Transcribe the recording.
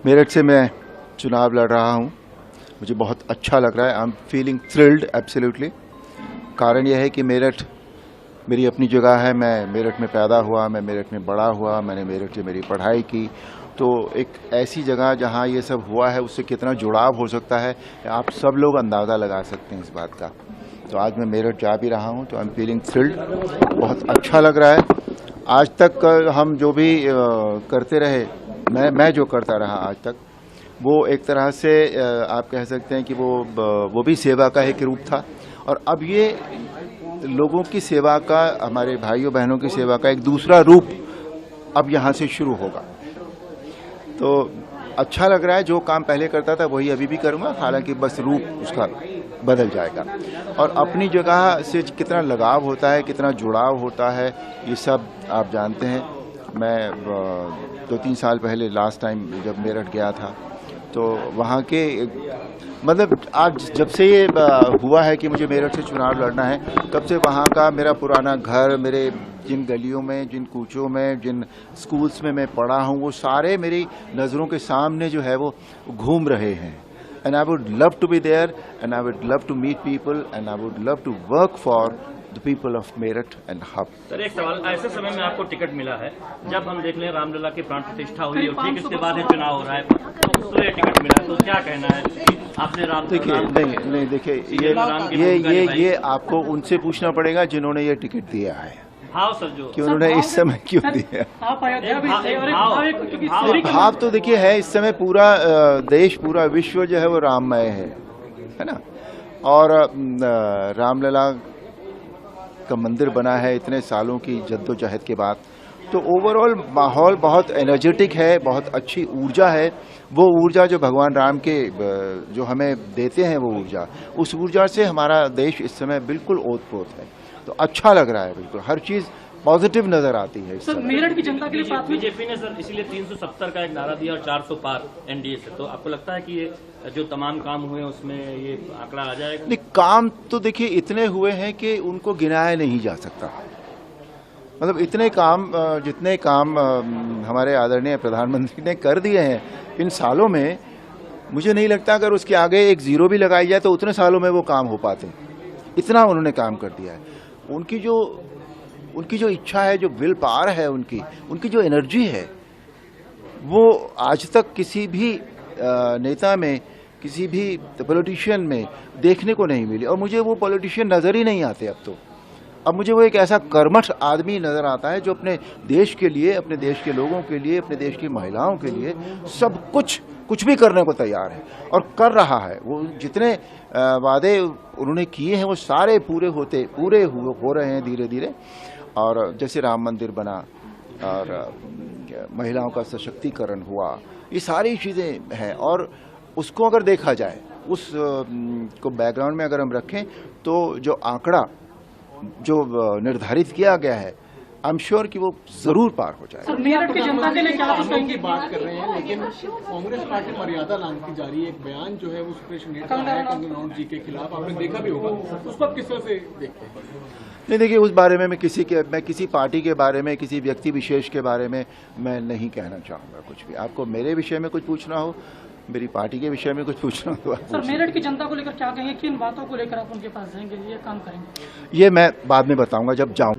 मेरठ से मैं चुनाव लड़ रहा हूं। मुझे बहुत अच्छा लग रहा है। I am feeling thrilled absolutely. कारण यह है कि मेरठ मेरी अपनी जगह है। मैं मेरठ में पैदा हुआ, मैं मेरठ में बड़ा हुआ, मैंने मेरठ से मेरी पढ़ाई की। तो एक ऐसी जगह जहां ये सब हुआ है, उससे कितना जुड़ाव हो सकता है आप सब लोग अंदाज़ा लगा सकते हैं इस बात का। तो आज मैं मेरठ जा भी रहा हूं, तो आई एम फीलिंग थ्रिल्ड। बहुत अच्छा लग रहा है। आज तक हम जो भी करते रहे, मैं जो करता रहा आज तक, वो एक तरह से आप कह सकते हैं कि वो भी सेवा का एक रूप था। और अब ये लोगों की सेवा का, हमारे भाइयों बहनों की सेवा का एक दूसरा रूप अब यहाँ से शुरू होगा। तो अच्छा लग रहा है। जो काम पहले करता था वही अभी भी करूँगा, हालांकि बस रूप उसका बदल जाएगा। और अपनी जगह से कितना लगाव होता है, कितना जुड़ाव होता है, ये सब आप जानते हैं। मैं 2-3 साल पहले लास्ट टाइम जब मेरठ गया था, तो वहाँ के मतलब आज जब से ये हुआ है कि मुझे मेरठ से चुनाव लड़ना है, तब से वहाँ का मेरा पुराना घर, मेरे जिन गलियों में, जिन कूचों में, जिन स्कूल्स में मैं पढ़ा हूँ, वो सारे मेरी नज़रों के सामने जो है वो घूम रहे हैं। And I would love to be there, and I would love to meet people, and I would love to work for the people of Meerut and Hub. Sir, एक सवाल, ऐसे समय में आपको टिकट मिला है, जब हम देख लें रामलला की प्राण प्रतिष्ठा हुई और ठीक इसके बाद चुनाव हो रहा है, तो ये टिकट मिला, तो क्या कहना है आपने? राम देखिए, नहीं देखिए, ये आपको उनसे पूछना पड़ेगा जिन्होंने ये टिकट दिया है। भाव सर, जो कि उन्होंने इस समय क्यों दिया। भाव तो देखिए है, इस समय पूरा देश, पूरा विश्व जो है वो राममय है ना। और रामलला का मंदिर बना है इतने सालों की जद्दोजहद के बाद। तो ओवरऑल माहौल बहुत एनर्जेटिक है, बहुत अच्छी ऊर्जा है। वो ऊर्जा जो भगवान राम के जो हमें देते हैं, वो ऊर्जा, उस ऊर्जा से हमारा देश इस समय बिल्कुल ओतप्रोत है। तो अच्छा लग रहा है, बिल्कुल हर चीज पॉजिटिव नजर आती है। सर, मेरठ की जनता के लिए बीजेपी ने सर इसीलिए 370 का एक नारा दिया और 400 पार एनडीए से। तो आपको लगता है कि ये जो तमाम काम हुए उसमें ये आंकड़ा आ जाएगा? नहीं, काम तो देखिए इतने हुए हैं कि उनको गिनाया नहीं जा सकता। मतलब इतने काम, जितने काम हमारे आदरणीय प्रधानमंत्री ने कर दिए हैं इन सालों में, मुझे नहीं लगता अगर उसके आगे एक जीरो भी लगाई जाए तो उतने सालों में वो काम हो पाते। इतना उन्होंने काम कर दिया है। उनकी जो इच्छा है, जो विल पावर है, उनकी जो एनर्जी है, वो आज तक किसी भी नेता में, किसी भी पॉलिटिशियन में देखने को नहीं मिली। और मुझे वो पॉलिटिशियन नजर ही नहीं आते अब मुझे वो एक ऐसा कर्मठ आदमी नजर आता है जो अपने देश के लिए, अपने देश के लोगों के लिए, अपने देश की महिलाओं के लिए सब कुछ भी करने को तैयार है और कर रहा है। वो जितने वादे उन्होंने किए हैं वो सारे पूरे हो रहे हैं धीरे धीरे। और जैसे राम मंदिर बना और महिलाओं का सशक्तिकरण हुआ, ये सारी चीज़ें हैं। और उसको अगर देखा जाए, उस को बैकग्राउंड में अगर हम रखें, तो जो आंकड़ा जो निर्धारित किया गया है, आई एम श्योर कि वो जरूर पार हो जाएगा। मेरठ की जनता के लिए क्या की बात कर रहे हैं, लेकिन कांग्रेस पार्टी मर्यादा नाम जा रही है। एक बयान जो है वो सुप्रीम नेता है कंगना रनौत जी के खिलाफ, आपने देखा भी होगा, उसको आप किस तरह से देखते हैं? नहीं देखिए, उस बारे में मैं किसी पार्टी के बारे में, किसी व्यक्ति विशेष के बारे में मैं नहीं कहना चाहूँगा कुछ भी। आपको मेरे विषय में कुछ पूछना हो, मेरी पार्टी के विषय में कुछ पूछना हो। सर, मेरठ की जनता को लेकर क्या कहेंगे, किन बातों को लेकर आप उनके पास जाएंगे, ये काम करेंगे? ये मैं बाद में बताऊंगा जब जाऊं।